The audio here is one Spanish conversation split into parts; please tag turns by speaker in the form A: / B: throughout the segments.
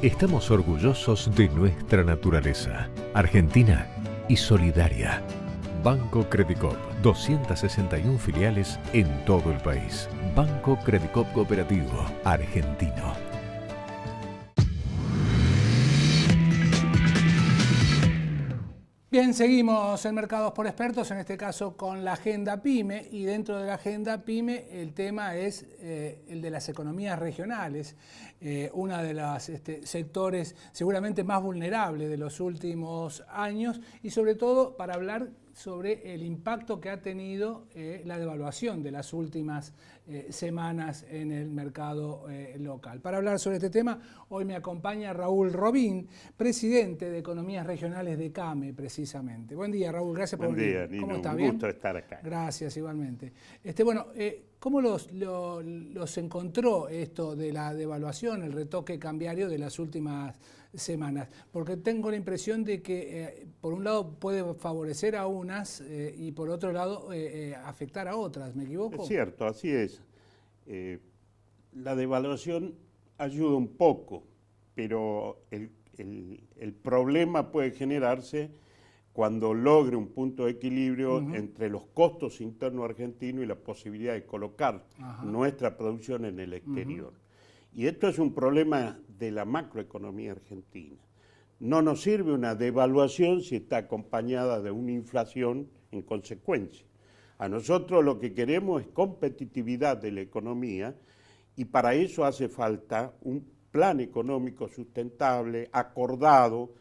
A: Estamos orgullosos de nuestra naturaleza, argentina y solidaria. Banco Credicop, 261 filiales en todo el país. Banco Credicop Cooperativo, argentino.
B: Bien, seguimos en Mercados por Expertos, en este caso con la Agenda PYME, y dentro de la Agenda PYME el tema es el de las economías regionales, uno de los sectores seguramente más vulnerables de los últimos años, y sobre todo para hablar sobre el impacto que ha tenido la devaluación de las últimas semanas en el mercado local. Para hablar sobre este tema, hoy me acompaña Raúl Robín, presidente de Economías Regionales de CAME, precisamente. Buen día, Raúl, gracias por venir.
C: Buen día, Nino,
B: ¿Cómo está?
C: un
B: ¿Bien?
C: gusto estar acá.
B: Gracias, igualmente. ¿Cómo los encontró esto de la devaluación, el retoque cambiario de las últimas semanas? Porque tengo la impresión de que por un lado puede favorecer a unas y por otro lado afectar a otras, ¿me equivoco?
C: Es cierto, así es. La devaluación ayuda un poco, pero el problema puede generarse cuando logre un punto de equilibrio entre los costos internos argentinos y la posibilidad de colocar nuestra producción en el exterior. Y esto es un problema de la macroeconomía argentina. No nos sirve una devaluación si está acompañada de una inflación en consecuencia. A nosotros lo que queremos es competitividad de la economía y para eso hace falta un plan económico sustentable, acordado,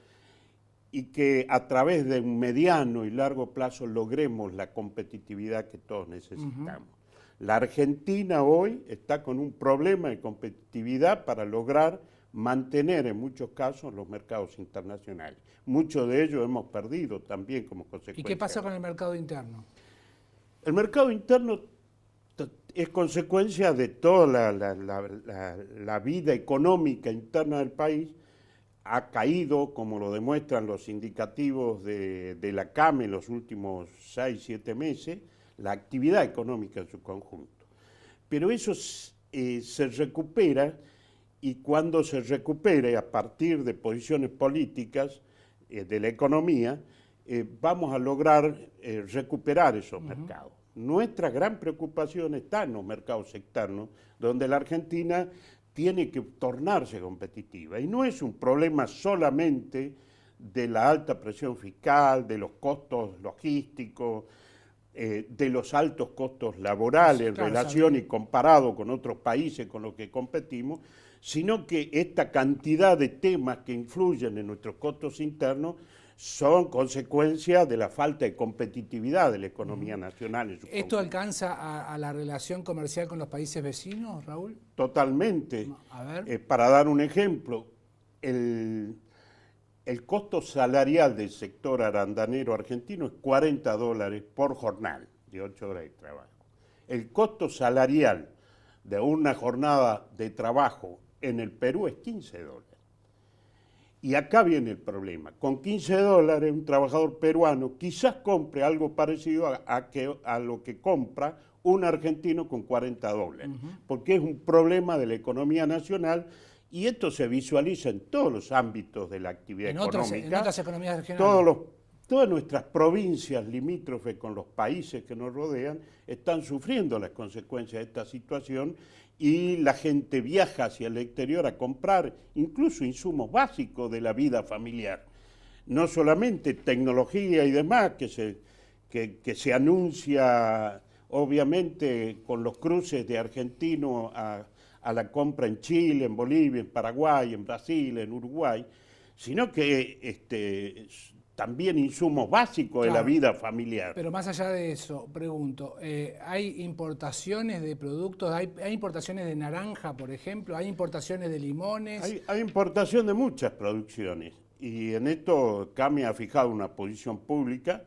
C: y que a través de un mediano y largo plazo logremos la competitividad que todos necesitamos. La Argentina hoy está con un problema de competitividad para lograr mantener en muchos casos los mercados internacionales. Muchos de ellos hemos perdido también como consecuencia.
B: ¿Y qué pasa con el mercado interno?
C: El mercado interno es consecuencia de toda la vida económica interna del país. Ha caído, como lo demuestran los indicativos de la CAME en los últimos 6, 7 meses, la actividad económica en su conjunto. Pero eso se recupera y cuando se recupere a partir de posiciones políticas de la economía, vamos a lograr recuperar esos mercados. Nuestra gran preocupación está en los mercados externos, donde la Argentina tiene que tornarse competitiva. Y no es un problema solamente de la alta presión fiscal, de los costos logísticos, de los altos costos laborales en relación y comparado con otros países con los que competimos, sino que esta cantidad de temas que influyen en nuestros costos internos son consecuencia de la falta de competitividad de la economía nacional. En su
B: ¿Esto alcanza a la relación comercial con los países vecinos, Raúl?
C: Totalmente.
B: A ver.
C: Para dar un ejemplo, el costo salarial del sector arandanero argentino es $40 por jornal de 8 horas de trabajo. El costo salarial de una jornada de trabajo en el Perú es $15. Y acá viene el problema. Con $15 un trabajador peruano quizás compre algo parecido a lo que compra un argentino con $40, porque es un problema de la economía nacional y esto se visualiza en todos los ámbitos de la actividad económica.
B: En otras economías regionales.
C: Todas nuestras provincias limítrofes con los países que nos rodean están sufriendo las consecuencias de esta situación y la gente viaja hacia el exterior a comprar incluso insumos básicos de la vida familiar. No solamente tecnología y demás que se anuncia obviamente con los cruces de argentinos a la compra en Chile, en Bolivia, en Paraguay, en Brasil, en Uruguay, sino que también insumos básicos de la vida familiar.
B: Pero más allá de eso, pregunto, ¿hay importaciones de productos? ¿Hay importaciones de naranja, por ejemplo? ¿Hay importaciones de limones?
C: Hay importación de muchas producciones y en esto CAME ha fijado una posición pública,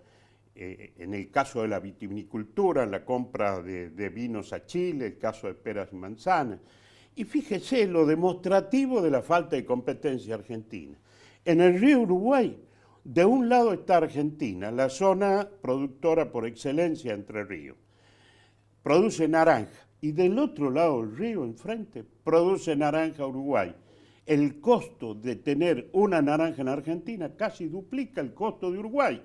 C: en el caso de la vitivinicultura, en la compra de vinos a Chile, el caso de peras y manzanas. Y fíjese lo demostrativo de la falta de competencia argentina. En el río Uruguay, de un lado está Argentina, la zona productora por excelencia Entre Ríos. Produce naranja. Y del otro lado del río, enfrente, produce naranja Uruguay. el costo de tener una naranja en Argentina casi duplica el costo de Uruguay.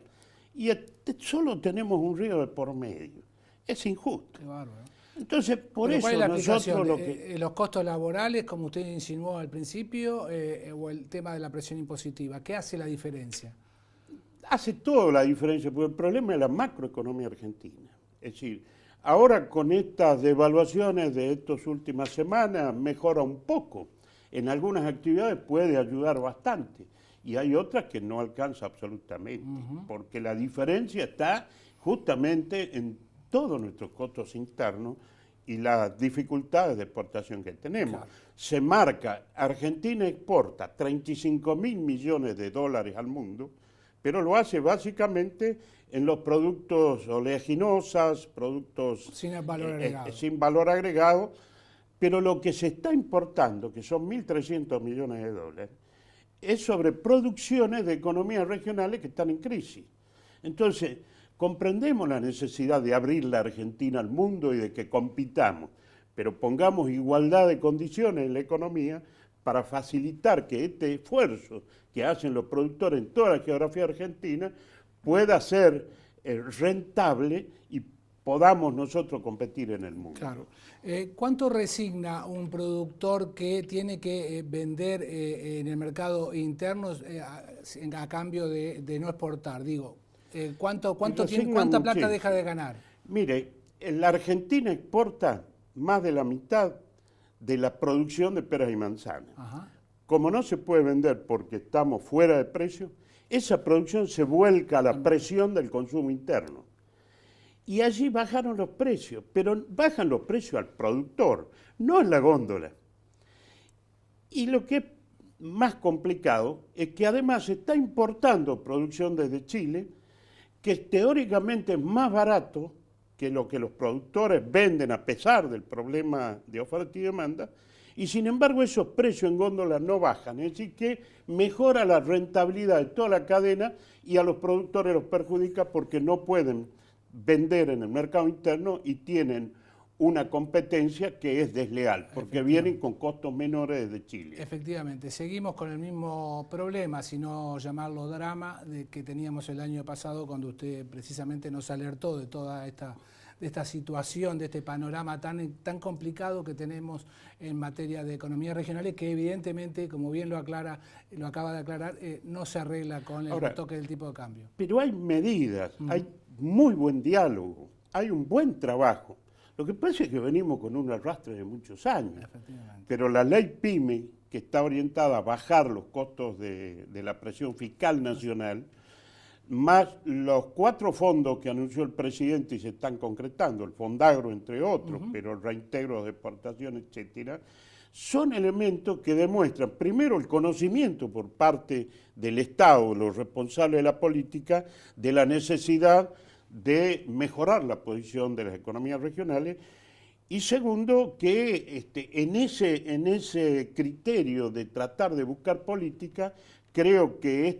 C: Y solo tenemos un río de por medio. Es injusto.
B: Qué bárbaro.
C: Entonces, por eso
B: ¿Cuál es la
C: nosotros
B: aplicación?
C: lo que...
B: ¿Los costos laborales, como usted insinuó al principio, o el tema de la presión impositiva? ¿Qué hace la diferencia?
C: Hace toda la diferencia, porque el problema es la macroeconomía argentina. Es decir, ahora con estas devaluaciones de estas últimas semanas mejora un poco. En algunas actividades puede ayudar bastante y hay otras que no alcanza absolutamente, porque la diferencia está justamente en todos nuestros costos internos y las dificultades de exportación que tenemos. Claro. Se marca, Argentina exporta 35.000 millones de dólares al mundo, pero lo hace básicamente en los productos oleaginosas, productos
B: sin valor agregado.
C: Sin valor agregado, pero lo que se está importando, que son 1.300 millones de dólares, es sobre producciones de economías regionales que están en crisis. Entonces, comprendemos la necesidad de abrir la Argentina al mundo y de que compitamos, pero pongamos igualdad de condiciones en la economía para facilitar que este esfuerzo que hacen los productores en toda la geografía argentina pueda ser rentable y podamos nosotros competir en el mundo.
B: Claro. ¿Cuánto resigna un productor que tiene que vender en el mercado interno a cambio de no exportar? Digo, ¿cuánta plata deja de ganar?
C: Mire, la Argentina exporta más de la mitad de la producción de peras y manzanas. Ajá. Como no se puede vender porque estamos fuera de precio, esa producción se vuelca a la presión del consumo interno. Y allí bajaron los precios, pero bajan los precios al productor, no en la góndola. Y lo que es más complicado es que además se está importando producción desde Chile, que teóricamente es más barato que lo que los productores venden a pesar del problema de oferta y demanda, y sin embargo esos precios en góndola no bajan, es decir que mejora la rentabilidad de toda la cadena y a los productores los perjudica porque no pueden vender en el mercado interno y tienen una competencia que es desleal, porque vienen con costos menores desde Chile.
B: Efectivamente, seguimos con el mismo problema, si no llamarlo drama, de que teníamos el año pasado cuando usted precisamente nos alertó de toda esta situación, de este panorama tan complicado que tenemos en materia de economías regionales, que evidentemente, como bien lo acaba de aclarar, no se arregla con el retoque del tipo de cambio.
C: Pero hay medidas, hay muy buen diálogo, hay un buen trabajo. Lo que pasa es que venimos con un arrastre de muchos años, pero la ley PYME, que está orientada a bajar los costos de la presión fiscal nacional, más los 4 fondos que anunció el presidente y se están concretando, el Fondagro entre otros, pero el reintegro de exportación, etcétera, son elementos que demuestran, primero, el conocimiento por parte del Estado, los responsables de la política, de la necesidad de mejorar la posición de las economías regionales, y segundo, que en ese criterio de tratar de buscar política, creo que es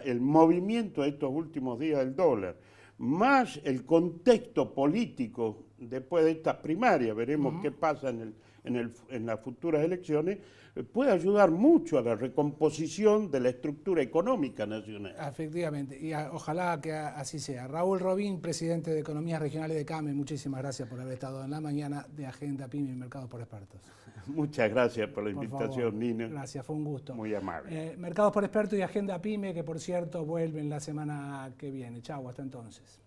C: el movimiento de estos últimos días del dólar, más el contexto político después de estas primarias, veremos qué pasa en las futuras elecciones, puede ayudar mucho a la recomposición de la estructura económica nacional.
B: Efectivamente, y ojalá que así sea. Raúl Robín, presidente de Economías Regionales de CAME, muchísimas gracias por haber estado en la mañana de Agenda PYME y Mercados por Expertos.
C: Muchas gracias por la invitación, Nino.
B: Gracias, fue un gusto.
C: Muy amable.
B: Mercados por Expertos y Agenda PYME, que por cierto vuelven la semana que viene. Chau, hasta entonces.